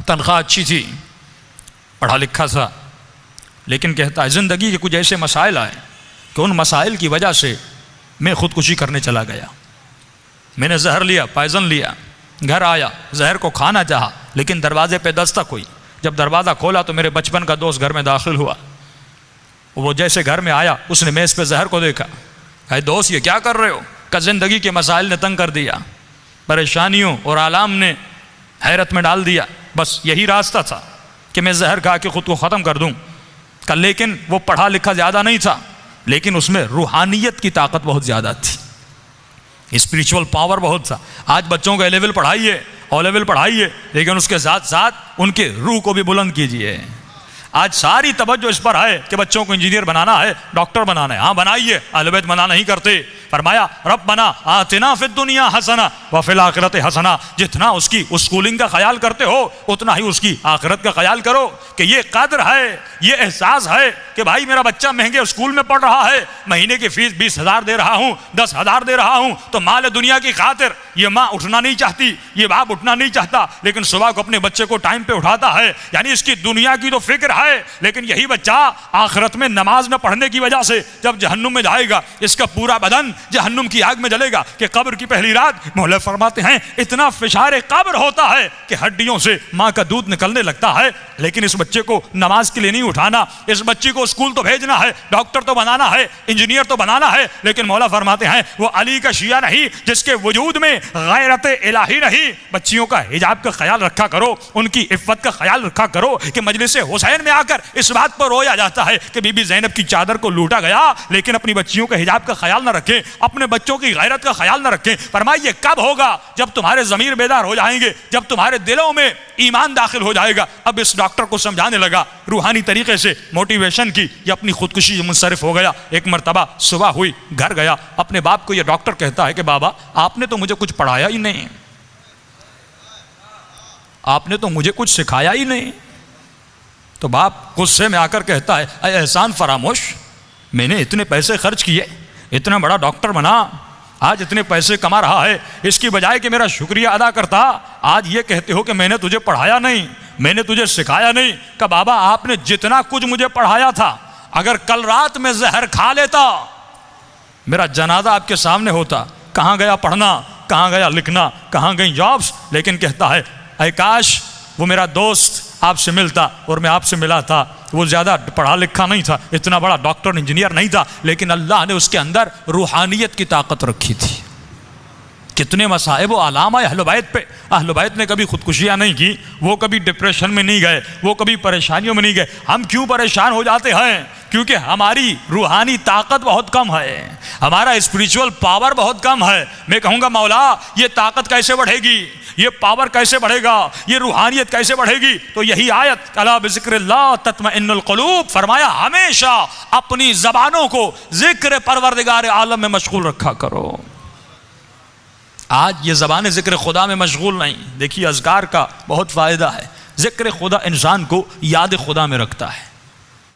تنخواہ اچھی تھی، پڑھا لکھا تھا، لیکن کہتا ہے زندگی کے کچھ ایسے مسائل آئے کہ ان مسائل کی وجہ سے میں خودکشی کرنے چلا گیا۔ میں نے زہر لیا، پائزن لیا، گھر آیا، زہر کو کھانا چاہا، لیکن دروازے پہ دستک ہوئی۔ جب دروازہ کھولا تو میرے بچپن کا دوست گھر میں داخل ہوا۔ وہ جیسے گھر میں آیا اس نے میز پہ زہر کو دیکھا، اے دوست یہ کیا کر رہے ہو؟ کہ زندگی کے مسائل نے تنگ کر دیا، پریشانیوں اور آلام نے حیرت میں ڈال دیا، بس یہی راستہ تھا کہ میں زہر کھا کے خود کو ختم کر دوں۔ کہ لیکن وہ پڑھا لکھا زیادہ نہیں تھا، لیکن اس میں روحانیت کی طاقت بہت زیادہ تھی، اسپریچول پاور بہت تھا۔ آج بچوں کو اے لیول پڑھائیے، او لیول پڑھائیے، لیکن اس کے ساتھ ساتھ ان کے روح کو بھی بلند کیجیے۔ آج ساری توجہ اس پر ہے کہ بچوں کو انجینئر بنانا ہے، ڈاکٹر بنانا ہے۔ ہاں بنائیے، اہل بیت منع نہیں کرتے۔ فرمایا ربنا آتنا فی الدنیا حسنہ وفی الآخرۃ حسنہ۔ جتنا اس کی اسکولنگ کا خیال کرتے ہو اتنا ہی اس کی آخرت کا خیال کرو، کہ یہ قدر ہے، یہ احساس ہے کہ بھائی میرا بچہ مہنگے اسکول میں پڑھ رہا ہے، مہینے کی فیس 20,000 دے رہا ہوں، 10,000 دے رہا ہوں، تو مال دنیا کی خاطر یہ ماں اٹھنا نہیں چاہتی، یہ باپ اٹھنا نہیں چاہتا، لیکن صبح کو اپنے بچے کو ٹائم پہ اٹھاتا ہے۔ یعنی اس کی دنیا کی تو فکر ہے، لیکن یہی بچہ آخرت میں نماز نہ پڑھنے کی وجہ سے جب جہنم میں جائے گا اس کا پورا بدن جہنم کی آگ میں جلے گا۔ کہ قبر کی پہلی رات مولا فرماتے ہیں اتنا فشار قبر ہوتا ہے کہ ہڈیوں سے ماں کا دودھ نکلنے لگتا ہے، لیکن اس بچے کو نماز کے لیے نہیں اٹھانا، اس بچی کو اسکول تو بھیجنا ہے، ڈاکٹر تو بنانا ہے، انجینئر تو بنانا ہے، لیکن مولا فرماتے ہیں وہ علی کا شیعہ نہیں جس کے وجود میں غیرت الہی نہیں۔ بچیوں کا حجاب کا خیال رکھا کرو، ان کی عفت کا خیال رکھا کرو۔ کہ مجلس حسین میں آ کر اس بات پر رویا جاتا ہے کہ بی بی زینب کی چادر کو لوٹا گیا، لیکن اپنی بچیوں کا حجاب کا خیال نہ رکھیں، اپنے بچوں کی غیرت کا خیال نہ رکھیں۔ فرمایا یہ کب ہوگا؟ جب تمہارے ضمیر بیدار ہو جائیں گے، جب تمہارے دلوں میں ایمان داخل ہو جائے گا۔ اب اس ڈاکٹر کو سمجھانے لگا روحانی طریقے سے، موٹیویشن کی، یہ اپنی خودکشی سے منصرف ہو گیا۔ ایک مرتبہ صبح ہوئی، گھر گیا، اپنے باپ کو یہ ڈاکٹر کہتا ہے کہ بابا آپ نے تو مجھے کچھ پڑھایا ہی نہیں، آپ نے تو مجھے کچھ سکھایا ہی نہیں۔ تو باپ غصے میں آ کر کہتا ہے اے احسان فراموش، میں نے اتنے پیسے خرچ کیے، اتنا بڑا ڈاکٹر بنا، آج اتنے پیسے کما رہا ہے، اس کی بجائے کہ میرا شکریہ ادا کرتا، آج یہ کہتے ہو کہ میں نے تجھے پڑھایا نہیں، میں نے تجھے سکھایا نہیں۔ کہ بابا آپ نے جتنا کچھ مجھے پڑھایا تھا، اگر کل رات میں زہر کھا لیتا میرا جنازہ آپ کے سامنے ہوتا۔ کہاں گیا پڑھنا، کہاں گیا لکھنا، کہاں گئی جابس؟ لیکن کہتا ہے اے کاش وہ میرا دوست آپ سے ملتا اور میں آپ سے ملا تھا، وہ زیادہ پڑھا لکھا نہیں تھا، اتنا بڑا ڈاکٹر انجینئر نہیں تھا، لیکن اللہ نے اس کے اندر روحانیت کی طاقت رکھی تھی۔ کتنے مصائب و آلام آئے اہل بیت پہ، اہل بیت نے کبھی خودکشیاں نہیں کی، وہ کبھی ڈپریشن میں نہیں گئے، وہ کبھی پریشانیوں میں نہیں گئے۔ ہم کیوں پریشان ہو جاتے ہیں؟ کیونکہ ہماری روحانی طاقت بہت کم ہے، ہمارا اسپریچول پاور بہت کم ہے۔ میں کہوں گا مولا یہ طاقت کیسے بڑھے گی، یہ پاور کیسے بڑھے گا، یہ روحانیت کیسے بڑھے گی؟ تو یہی آیت الا بذکر اللہ تطمئن القلوب، فرمایا ہمیشہ اپنی زبانوں کو ذکر پروردگار عالم میں مشغول رکھا کرو۔ آج یہ زبان ذکر خدا میں مشغول نہیں۔ دیکھیے اذکار کا بہت فائدہ ہے، ذکر خدا انسان کو یاد خدا میں رکھتا ہے۔